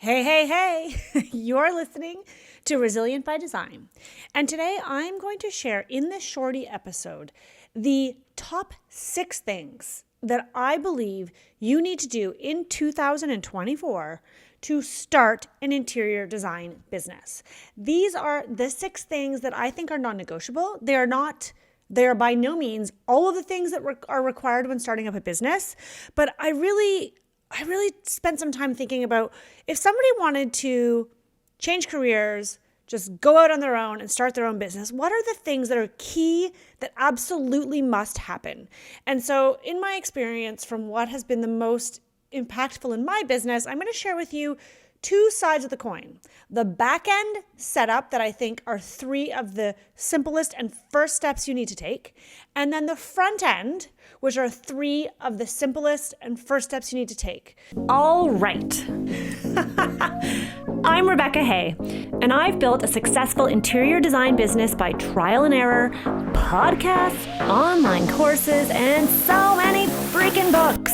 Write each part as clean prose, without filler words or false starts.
Hey, hey, hey, you're listening to Resilient by Design. And today I'm going to share in this shorty episode the top 6 things that I believe you need to do in 2024 to start an interior design business. These are the 6 things that I think are non-negotiable. They are by no means all of the things that are required when starting up a business, but I really spent some time thinking about if somebody wanted to change careers, just go out on their own and start their own business, what are the things that are key that absolutely must happen? And so in my experience from what has been the most impactful in my business, I'm going to share with you 2 sides of the coin. The back end setup that I think are 3 of the simplest and first steps you need to take. And then the front end, which are 3 of the simplest and first steps you need to take. All right. I'm Rebecca Hay, and I've built a successful interior design business by trial and error, podcasts, online courses, and so many freaking books.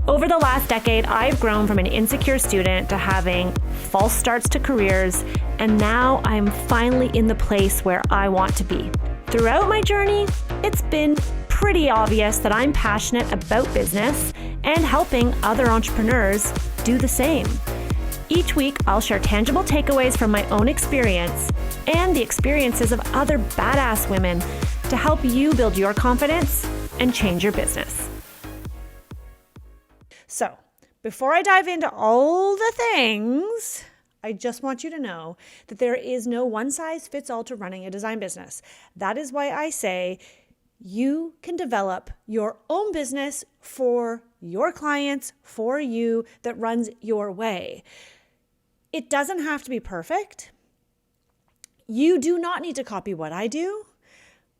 Over the last decade, I've grown from an insecure student to having false starts to careers, and now I'm finally in the place where I want to be. Throughout my journey, it's been pretty obvious that I'm passionate about business and helping other entrepreneurs do the same. Each week, I'll share tangible takeaways from my own experience and the experiences of other badass women to help you build your confidence and change your business. So, before I dive into all the things, I just want you to know that there is no one size fits all to running a design business. That is why I say you can develop your own business for your clients, for you, that runs your way. It doesn't have to be perfect. You do not need to copy what I do,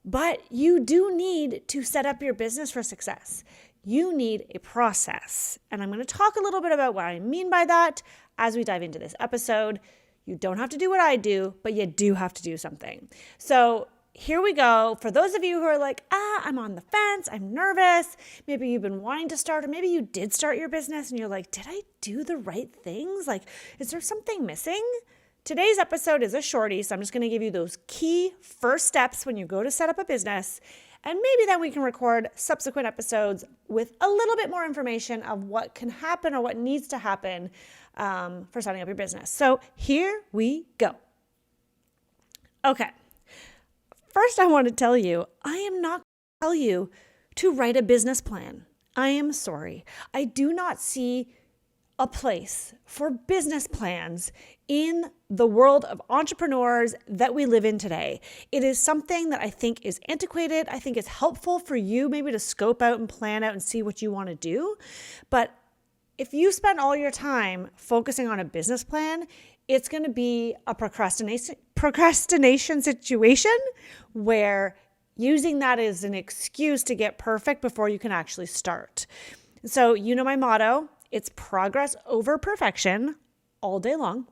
but you do need to set up your business for success. You need a process. And I'm going to talk a little bit about what I mean by that as we dive into this episode. You don't have to do what I do, but you do have to do something. So here we go. For those of you who are like, I'm on the fence, I'm nervous. Maybe you've been wanting to start, or maybe you did start your business and you're like, did I do the right things? Like, is there something missing? Today's episode is a shorty, so I'm just going to give you those key first steps when you go to set up a business. And maybe then we can record subsequent episodes with a little bit more information of what can happen or what needs to happen for starting up your business. So here we go. Okay. First, I want to tell you, I am not going to tell you to write a business plan. I am sorry. I do not see a place for business plans in the world of entrepreneurs that we live in today. It is something that I think is antiquated. I think it's helpful for you maybe to scope out and plan out and see what you want to do. But if you spend all your time focusing on a business plan, it's going to be a procrastination situation where using that as an excuse to get perfect before you can actually start. So you know my motto, it's progress over perfection all day long.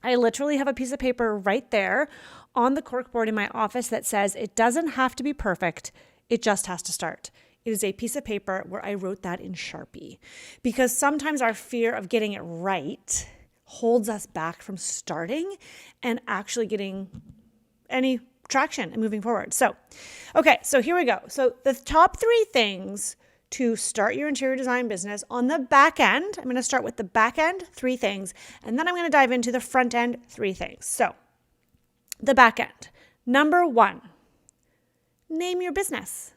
I literally have a piece of paper right there on the corkboard in my office that says it doesn't have to be perfect, it just has to start. It is a piece of paper where I wrote that in Sharpie because sometimes our fear of getting it right holds us back from starting and actually getting any traction and moving forward. So here we go. So the top 3 things to start your interior design business on the back end. I'm going to start with the back end, 3 things, and then I'm going to dive into the front end, 3 things. So the back end. Number 1, name your business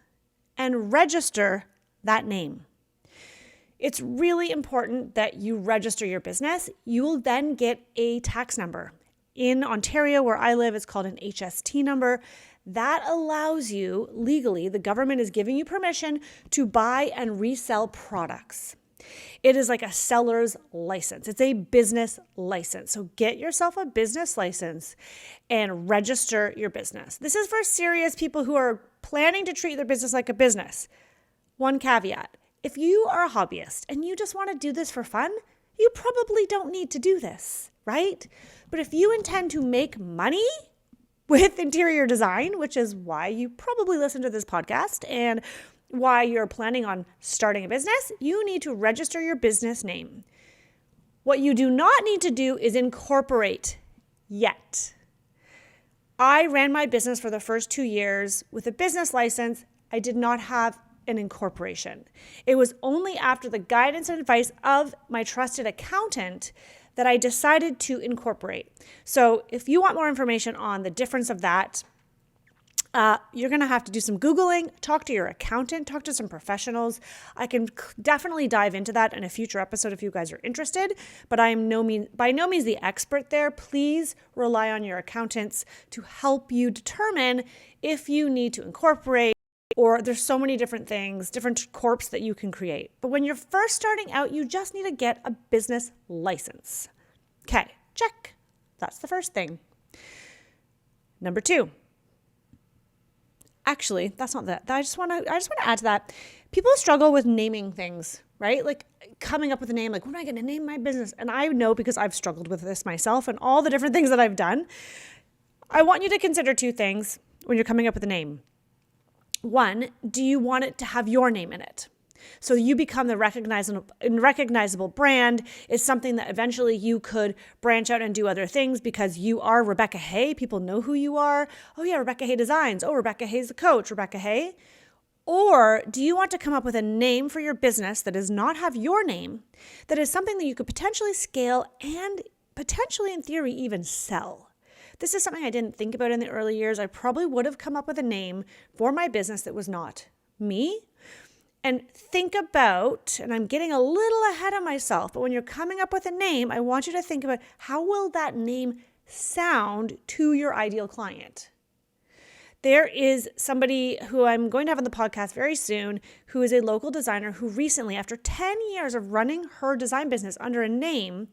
and register that name. It's really important that you register your business. You will then get a tax number. In Ontario, where I live, it's called an HST number. That allows you legally, the government is giving you permission to buy and resell products. It is like a seller's license. It's a business license. So get yourself a business license and register your business. This is for serious people who are planning to treat their business like a business. One caveat, if you are a hobbyist and you just want to do this for fun, you probably don't need to do this, right? But if you intend to make money with interior design, which is why you probably listen to this podcast and why you're planning on starting a business, you need to register your business name. What you do not need to do is incorporate yet. I ran my business for the first 2 years with a business license. I did not have an incorporation. It was only after the guidance and advice of my trusted accountant that I decided to incorporate. So if you want more information on the difference of that, you're going to have to do some Googling, talk to your accountant, talk to some professionals. I can definitely dive into that in a future episode if you guys are interested, but I am by no means the expert there. Please rely on your accountants to help you determine if you need to incorporate, or there's so many different things, different corps that you can create. But when you're first starting out, you just need to get a business license. Okay, check. That's the first thing. Number 2. Actually, that's not that. I just want to add to that. People struggle with naming things, right? Like coming up with a name, like, what am I going to name my business? And I know because I've struggled with this myself and all the different things that I've done. I want you to consider 2 things when you're coming up with a name. 1, do you want it to have your name in it? So you become the recognizable brand is something that eventually you could branch out and do other things because you are Rebecca Hay. People know who you are. Oh yeah, Rebecca Hay Designs. Oh, Rebecca Hay's the coach, Rebecca Hay. Or do you want to come up with a name for your business that does not have your name, that is something that you could potentially scale and potentially in theory even sell? This is something I didn't think about in the early years. I probably would have come up with a name for my business that was not me. And think about, and I'm getting a little ahead of myself, but when you're coming up with a name, I want you to think about how will that name sound to your ideal client? There is somebody who I'm going to have on the podcast very soon who is a local designer who recently, after 10 years of running her design business under a name,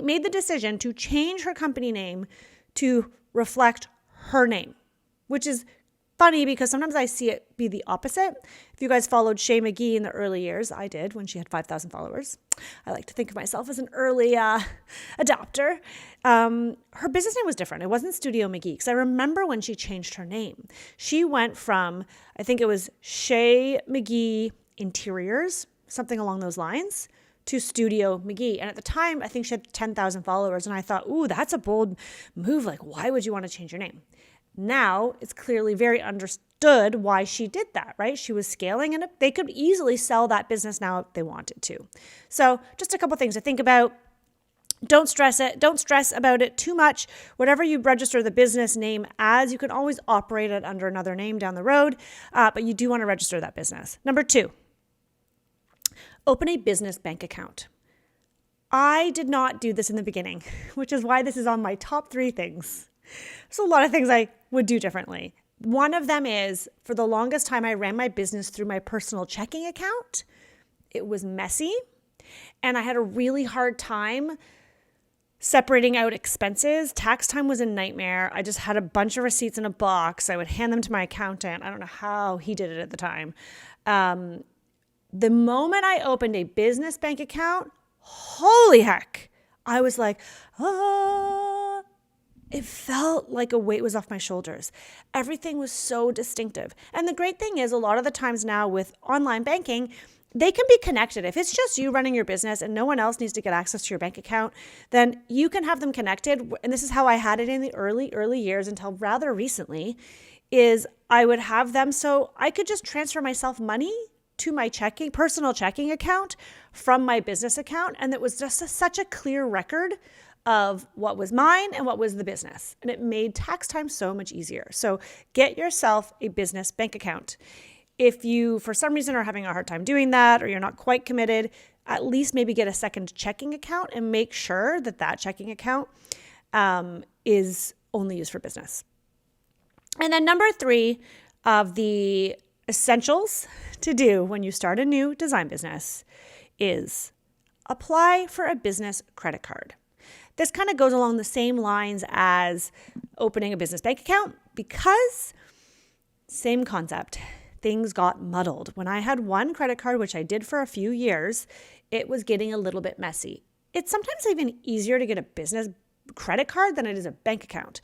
made the decision to change her company name to reflect her name, which is funny because sometimes I see it be the opposite. If you guys followed Shay McGee in the early years, I did when she had 5,000 followers. I like to think of myself as an early adopter. Her business name was different. It wasn't Studio McGee because I remember when she changed her name. She went from, I think it was Shay McGee Interiors, something along those lines, to Studio McGee. And at the time, I think she had 10,000 followers. And I thought, ooh, that's a bold move. Like, why would you want to change your name? Now it's clearly very understood why she did that, right? She was scaling and they could easily sell that business now if they wanted to. So just a couple things to think about. Don't stress it. Don't stress about it too much. Whatever you register the business name as, you can always operate it under another name down the road, but you do want to register that business. Number 2, open a business bank account. I did not do this in the beginning, which is why this is on my top 3 things. There's a lot of things I would do differently. One of them is, for the longest time, I ran my business through my personal checking account. It was messy, and I had a really hard time separating out expenses. Tax time was a nightmare. I just had a bunch of receipts in a box. I would hand them to my accountant. I don't know how he did it at the time. The moment I opened a business bank account, holy heck, I was like, it felt like a weight was off my shoulders. Everything was so distinctive. And the great thing is, a lot of the times now with online banking, they can be connected. If it's just you running your business and no one else needs to get access to your bank account, then you can have them connected. And this is how I had it in the early years until rather recently, is I would have them so I could just transfer myself money to my personal checking account from my business account. And it was just such a clear record of what was mine and what was the business. And it made tax time so much easier. So get yourself a business bank account. If you, for some reason, are having a hard time doing that, or you're not quite committed, at least maybe get a second checking account and make sure that that checking account is only used for business. And then number 3 of the essentials to do when you start a new design business is apply for a business credit card. This kind of goes along the same lines as opening a business bank account because same concept. Things got muddled. When I had one credit card, which I did for a few years, it was getting a little bit messy. It's sometimes even easier to get a business credit card than it is a bank account.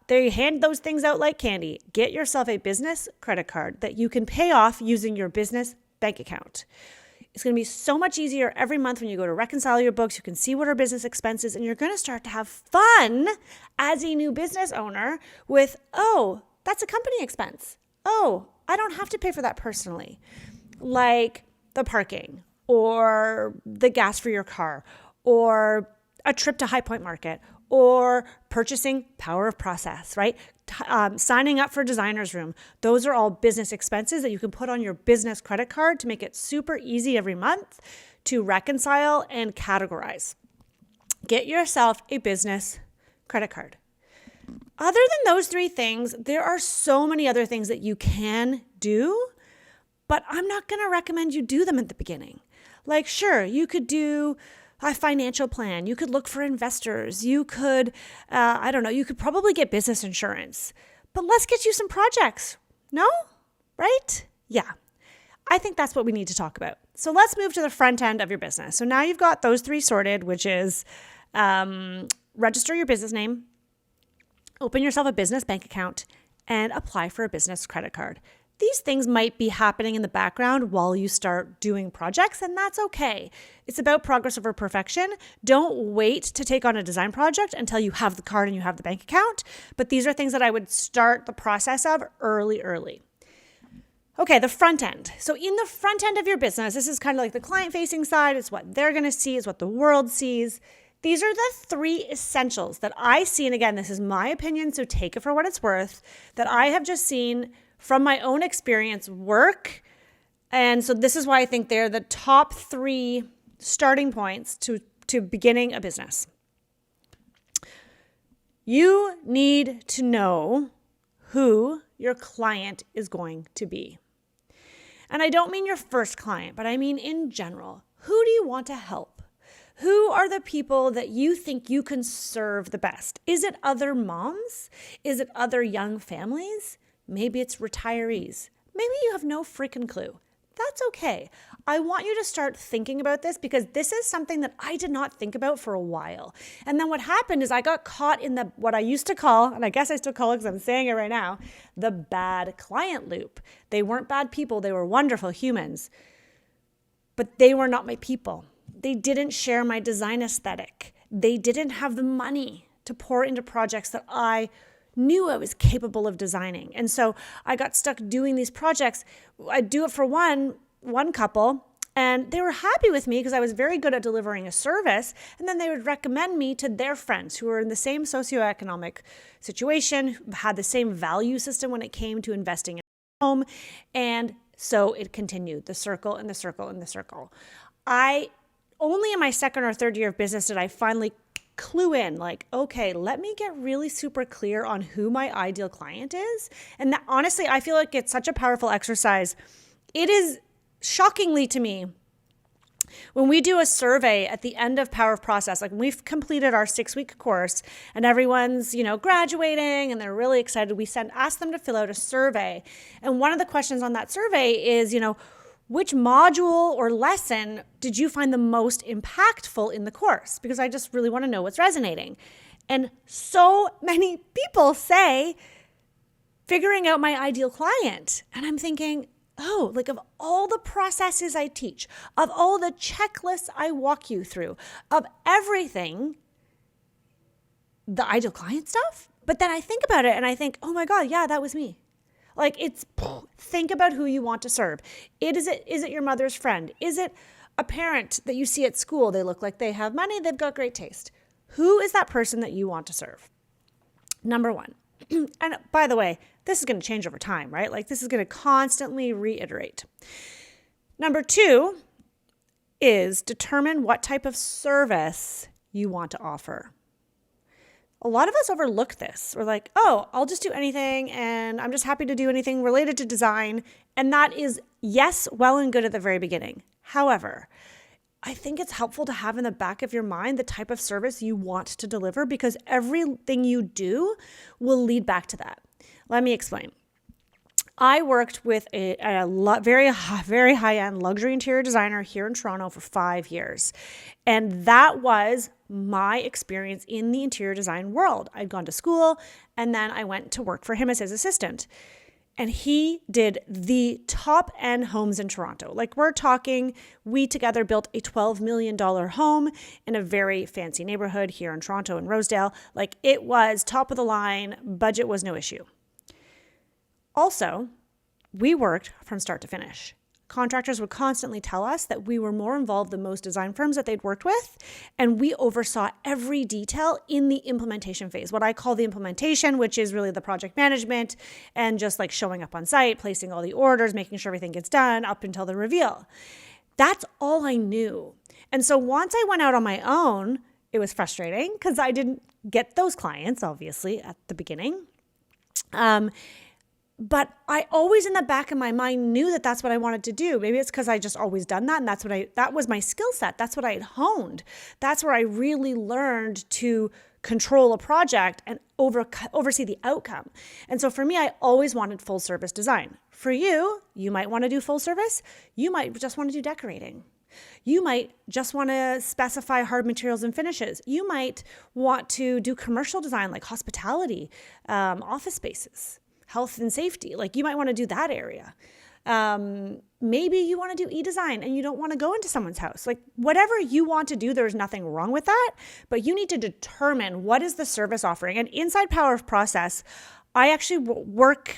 They hand those things out like candy. Get yourself a business credit card that you can pay off using your business bank account. It's going to be so much easier every month when you go to reconcile your books. You can see what are business expenses, and you're going to start to have fun as a new business owner with, oh, that's a company expense. Oh, I don't have to pay for that personally. Like the parking or the gas for your car or a trip to High Point Market or purchasing Power of Process, right? Signing up for Designer's Room. Those are all business expenses that you can put on your business credit card to make it super easy every month to reconcile and categorize. Get yourself a business credit card. Other than those three things, there are so many other things that you can do, but I'm not going to recommend you do them at the beginning. Like, sure, you could do a financial plan. You could look for investors. You could, you could probably get business insurance. But let's get you some projects. No? Right? Yeah. I think that's what we need to talk about. So let's move to the front end of your business. So now you've got those three sorted, which is register your business name, open yourself a business bank account, and apply for a business credit card. These things might be happening in the background while you start doing projects, and that's okay. It's about progress over perfection. Don't wait to take on a design project until you have the card and you have the bank account, but these are things that I would start the process of early. Okay, the front end. So in the front end of your business, this is kind of like the client-facing side. It's what they're going to see. It's what the world sees. These are the three essentials that I see, and again, this is my opinion, so take it for what it's worth, that I have just seen from my own experience work. And so this is why I think they're the top three starting points to beginning a business. You need to know who your client is going to be. And I don't mean your first client, but I mean in general. Who do you want to help? Who are the people that you think you can serve the best? Is it other moms? Is it other young families? Maybe it's retirees. Maybe you have no freaking clue. That's okay. I want you to start thinking about this because this is something that I did not think about for a while. And then what happened is I got caught in what I used to call, and I guess I still call it because I'm saying it right now, the bad client loop. They weren't bad people. They were wonderful humans, but they were not my people. They didn't share my design aesthetic. They didn't have the money to pour into projects that I knew I was capable of designing. And so I got stuck doing these projects. I'd do it for one couple, and they were happy with me because I was very good at delivering a service. And then they would recommend me to their friends who were in the same socioeconomic situation, who had the same value system when it came to investing in a home. And so it continued, the circle and the circle and the circle. Only in my second or third year of business did I finally clue in, like, okay, let me get really super clear on who my ideal client is. And that, honestly, I feel like it's such a powerful exercise. It is shockingly to me when we do a survey at the end of Power of Process, like when we've completed our 6-week course and everyone's, graduating and they're really excited, we ask them to fill out a survey. And one of the questions on that survey is, which module or lesson did you find the most impactful in the course? Because I just really want to know what's resonating. And so many people say, figuring out my ideal client. And I'm thinking, of all the processes I teach, of all the checklists I walk you through, of everything, the ideal client stuff. But then I think about it and I think, oh my God, yeah, that was me. Think about who you want to serve. Is it your mother's friend? Is it a parent that you see at school? They look like they have money. They've got great taste. Who is that person that you want to serve? Number one. And by the way, this is going to change over time, right? This is going to constantly reiterate. Number two is determine what type of service you want to offer. A lot of us overlook this. We're like, oh, I'll just do anything and I'm just happy to do anything related to design. And that is, yes, well and good at the very beginning. However, I think it's helpful to have in the back of your mind the type of service you want to deliver because everything you do will lead back to that. Let me explain. I worked with a very high-end luxury interior designer here in Toronto for 5 years. And that was my experience in the interior design world. I'd gone to school and then I went to work for him as his assistant. And he did the top end homes in Toronto. Like we're talking, we together built a $12 million home in a very fancy neighborhood here in Toronto in Rosedale. Like it was top of the line, budget was no issue. Also, we worked from start to finish. Contractors would constantly tell us that we were more involved than most design firms that they'd worked with, and we oversaw every detail in the implementation phase, what I call the implementation, which is really the project management and just like showing up on site, placing all the orders, making sure everything gets done up until the reveal. That's all I knew. And so once I went out on my own, it was frustrating because I didn't get those clients, obviously, at the beginning. But I always in the back of my mind knew that that's what I wanted to do. Maybe it's because I just always done that. And that was my skill set. That's what I had honed. That's where I really learned to control a project and oversee the outcome. And so for me, I always wanted full service design. For you, you might want to do full service. You might just want to do decorating. You might just want to specify hard materials and finishes. You might want to do commercial design like hospitality, office spaces, health and safety. Like you might want to do that area. Maybe you want to do e-design and you don't want to go into someone's house. Like whatever you want to do, there's nothing wrong with that, but you need to determine what is the service offering. And inside Power of Process, I actually walk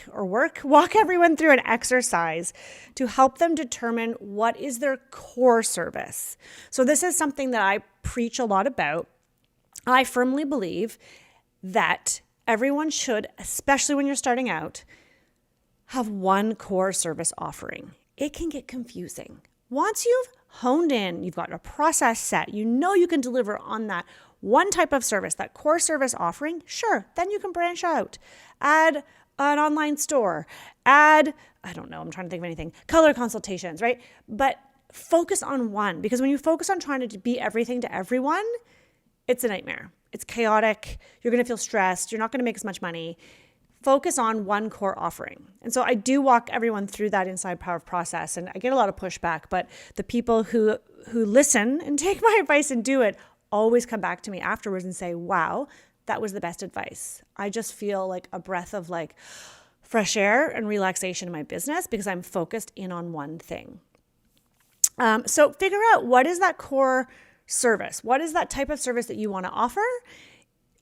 everyone through an exercise to help them determine what is their core service. So this is something that I preach a lot about. I firmly believe that everyone should, especially when you're starting out, have one core service offering. It can get confusing. Once you've honed in, you've got a process set, you know you can deliver on that one type of service, that core service offering, sure, then you can branch out. Add an online store, I'm trying to think of anything, color consultations, right? But focus on one, because when you focus on trying to be everything to everyone, it's a nightmare. It's chaotic. You're going to feel stressed. You're not going to make as much money. Focus on one core offering. And so I do walk everyone through that inside Power of Process, and I get a lot of pushback, but the people who listen and take my advice and do it always come back to me afterwards and say, wow, that was the best advice. I just feel like a breath of like fresh air and relaxation in my business because I'm focused in on one thing. So figure out what is that core service? What is that type of service that you want to offer?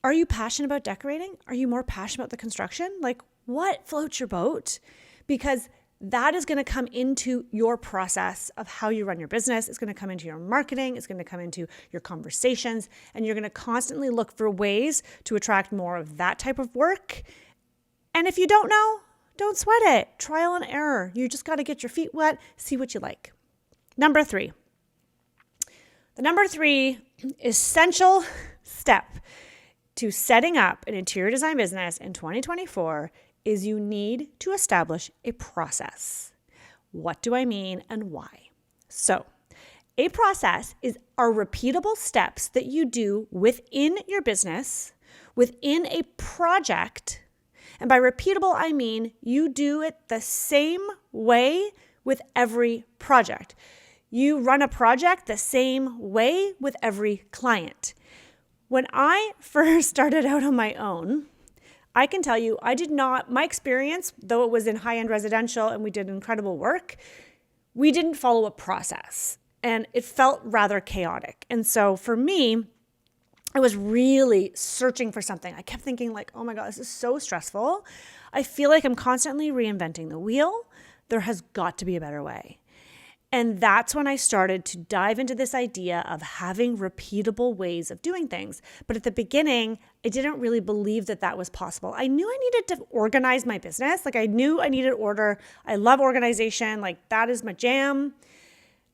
Are you passionate about decorating? Are you more passionate about the construction? Like what floats your boat? Because that is going to come into your process of how you run your business. It's going to come into your marketing. It's going to come into your conversations. And you're going to constantly look for ways to attract more of that type of work. And if you don't know, don't sweat it. Trial and error. You just got to get your feet wet, see what you like. Number 3. The number 3 essential step to setting up an interior design business in 2024 is you need to establish a process. What do I mean and why? So, a process are repeatable steps that you do within your business, within a project. And by repeatable, I mean you do it the same way with every project. You run a project the same way with every client. When I first started out on my own, I can tell you, my experience, though it was in high-end residential and we did incredible work, we didn't follow a process and it felt rather chaotic. And so for me, I was really searching for something. I kept thinking like, oh my God, this is so stressful. I feel like I'm constantly reinventing the wheel. There has got to be a better way. And that's when I started to dive into this idea of having repeatable ways of doing things. But at the beginning, I didn't really believe that that was possible. I knew I needed to organize my business. Like I knew I needed order. I love organization. Like that is my jam.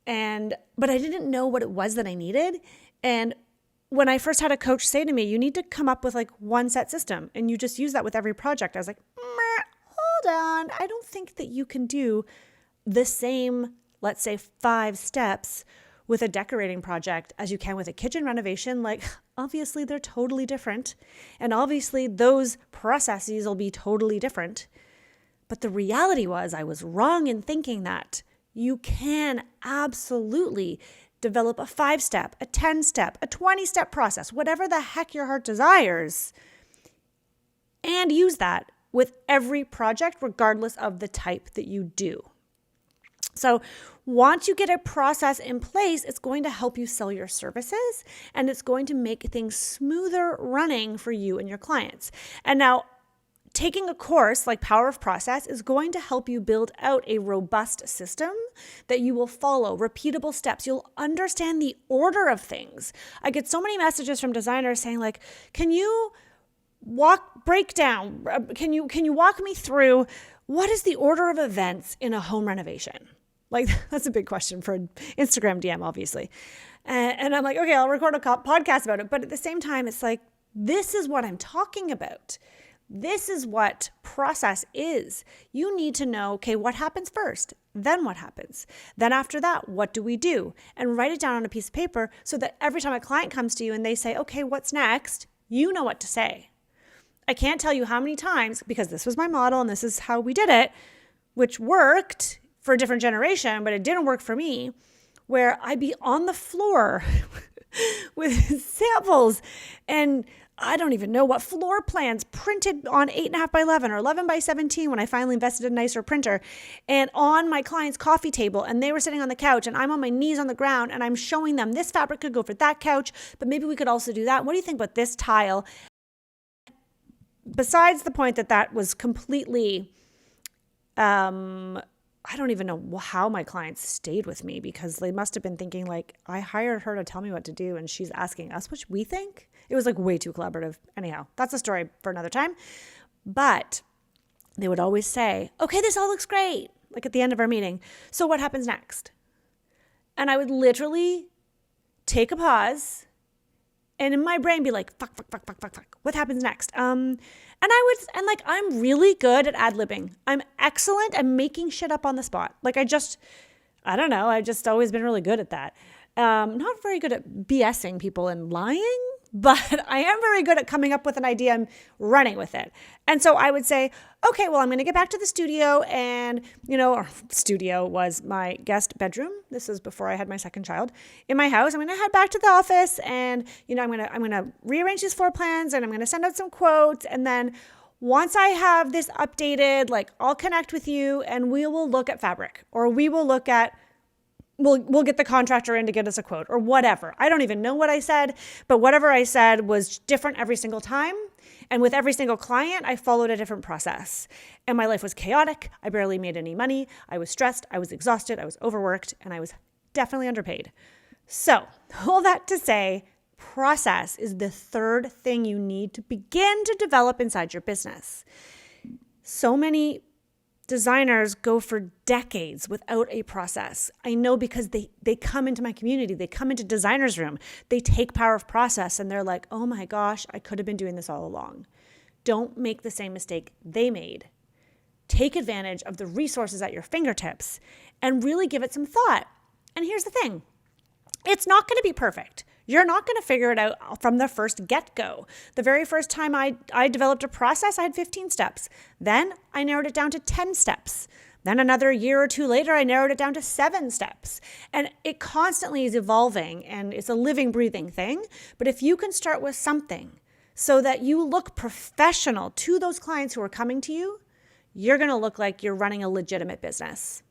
But I didn't know what it was that I needed. And when I first had a coach say to me, you need to come up with like one set system and you just use that with every project. I was like, hold on. I don't think that you can do the same, let's say 5 steps with a decorating project as you can with a kitchen renovation. Like obviously they're totally different. And obviously those processes will be totally different. But the reality was I was wrong in thinking that you can absolutely develop a 5-step, a 10-step, a 20-step process, whatever the heck your heart desires, and use that with every project, regardless of the type that you do. So once you get a process in place, it's going to help you sell your services, and it's going to make things smoother running for you and your clients. And now, taking a course like Power of Process is going to help you build out a robust system that you will follow, repeatable steps. You'll understand the order of things. I get so many messages from designers saying like, can you break down? Can you walk me through what is the order of events in a home renovation? Like, that's a big question for an Instagram DM, obviously. And I'm like, okay, I'll record a podcast about it. But at the same time, it's like, this is what I'm talking about. This is what process is. You need to know, okay, what happens first? Then what happens? Then after that, what do we do? And write it down on a piece of paper so that every time a client comes to you and they say, okay, what's next? You know what to say. I can't tell you how many times, because this was my model and this is how we did it, which worked for a different generation, but it didn't work for me, where I'd be on the floor with samples and I don't even know what floor plans printed on 8.5 by 11 or 11 by 17 when I finally invested in a nicer printer, and on my client's coffee table, and they were sitting on the couch and I'm on my knees on the ground and I'm showing them this fabric could go for that couch, but maybe we could also do that. What do you think about this tile? Besides the point that was completely, I don't even know how my clients stayed with me, because they must have been thinking like, I hired her to tell me what to do and she's asking us what we think. It was like way too collaborative. Anyhow, that's a story for another time. But they would always say, okay, this all looks great. Like at the end of our meeting. So what happens next? And I would literally take a pause and in my brain be like, fuck. What happens next? And I'm really good at ad-libbing. I'm excellent at making shit up on the spot. Like I don't know. I've just always been really good at that. Not very good at BSing people and lying, but I am very good at coming up with an idea and running with it. And so I would say, okay, well, I'm going to get back to the studio, and, our studio was my guest bedroom. This is before I had my second child in my house. I'm going to head back to the office, and, I'm going to rearrange these floor plans, and I'm going to send out some quotes. And then once I have this updated, like, I'll connect with you and we will look at fabric, or we will look at, we'll get the contractor in to get us a quote, or whatever. I don't even know what I said, but whatever I said was different every single time. And with every single client, I followed a different process. And my life was chaotic. I barely made any money. I was stressed. I was exhausted. I was overworked. And I was definitely underpaid. So all that to say, process is the third thing you need to begin to develop inside your business. So many designers go for decades without a process. I know, because they come into my community, they come into Designer's Room, they take Power of Process and they're like, oh my gosh, I could have been doing this all along. Don't make the same mistake they made. Take advantage of the resources at your fingertips and really give it some thought. And here's the thing, it's not going to be perfect. You're not going to figure it out from the first get-go. The very first time I developed a process, I had 15 steps. Then I narrowed it down to 10 steps. Then another year or two later, I narrowed it down to 7 steps. And it constantly is evolving, and it's a living, breathing thing. But if you can start with something so that you look professional to those clients who are coming to you, you're going to look like you're running a legitimate business.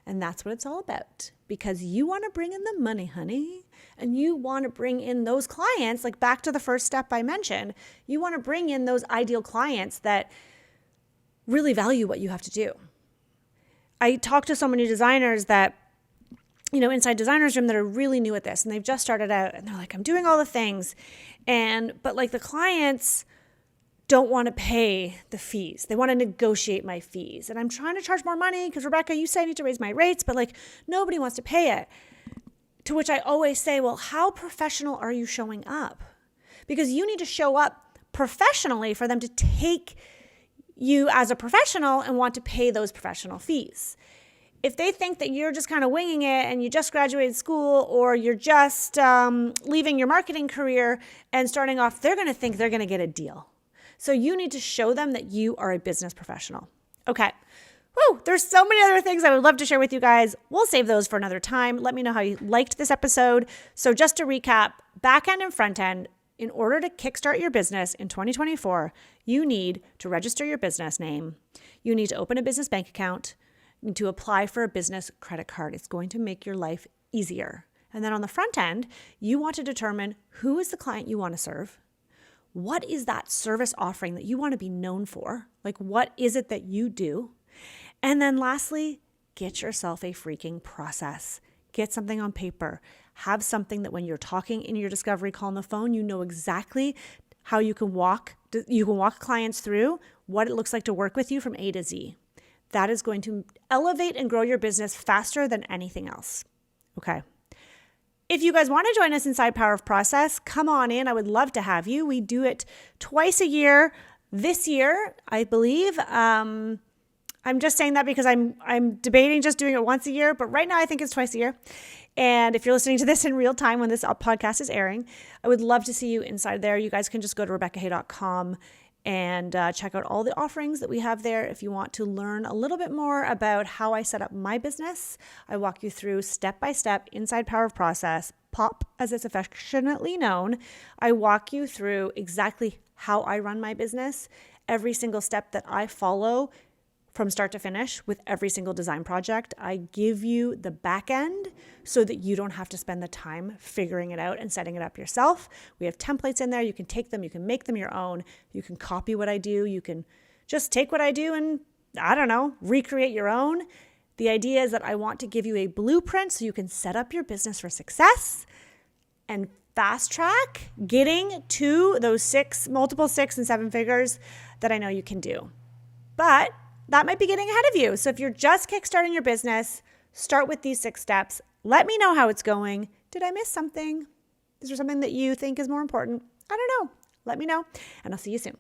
And that's what it's all about, because you want to bring in the money, honey, and you want to bring in those clients, like back to the first step I mentioned, you want to bring in those ideal clients that really value what you have to do. I talk to so many designers that, inside Designer's Room, that are really new at this, and they've just started out, and they're like, I'm doing all the things, but like the clients don't want to pay the fees. They want to negotiate my fees. And I'm trying to charge more money because, Rebecca, you say I need to raise my rates, but like nobody wants to pay it. To which I always say, well, how professional are you showing up? Because you need to show up professionally for them to take you as a professional and want to pay those professional fees. If they think that you're just kind of winging it and you just graduated school, or you're just leaving your marketing career and starting off, they're going to think they're going to get a deal. So you need to show them that you are a business professional. Okay. Woo, there's so many other things I would love to share with you guys. We'll save those for another time. Let me know how you liked this episode. So just to recap, back end and front end, in order to kickstart your business in 2024, you need to register your business name. You need to open a business bank account. You need to apply for a business credit card. It's going to make your life easier. And then on the front end, you want to determine who is the client you want to serve. What is that service offering that you want to be known for? Like, what is it that you do? And then lastly, get yourself a freaking process. Get something on paper. Have something that when you're talking in your discovery call on the phone, you know exactly how you can walk clients through what it looks like to work with you from A to Z. That is going to elevate and grow your business faster than anything else. Okay. If you guys want to join us inside Power of Process, come on in. I would love to have you. We do it twice a year. This year, I believe. I'm just saying that because I'm debating just doing it once a year, but right now I think it's twice a year. And if you're listening to this in real time when this podcast is airing, I would love to see you inside there. You guys can just go to RebeccaHay.com and check out all the offerings that we have there. If you want to learn a little bit more about how I set up my business, I walk you through step by step inside Power of Process, POP as it's affectionately known. I walk you through exactly how I run my business, every single step that I follow from start to finish with every single design project. I give you the back end so that you don't have to spend the time figuring it out and setting it up yourself. We have templates in there. You can take them, you can make them your own. You can copy what I do. You can just take what I do and, recreate your own. The idea is that I want to give you a blueprint so you can set up your business for success and fast track getting to those multiple 6 and 7 figures that I know you can do. But that might be getting ahead of you. So if you're just kickstarting your business, start with these 6 steps. Let me know how it's going. Did I miss something? Is there something that you think is more important? I don't know. Let me know, and I'll see you soon.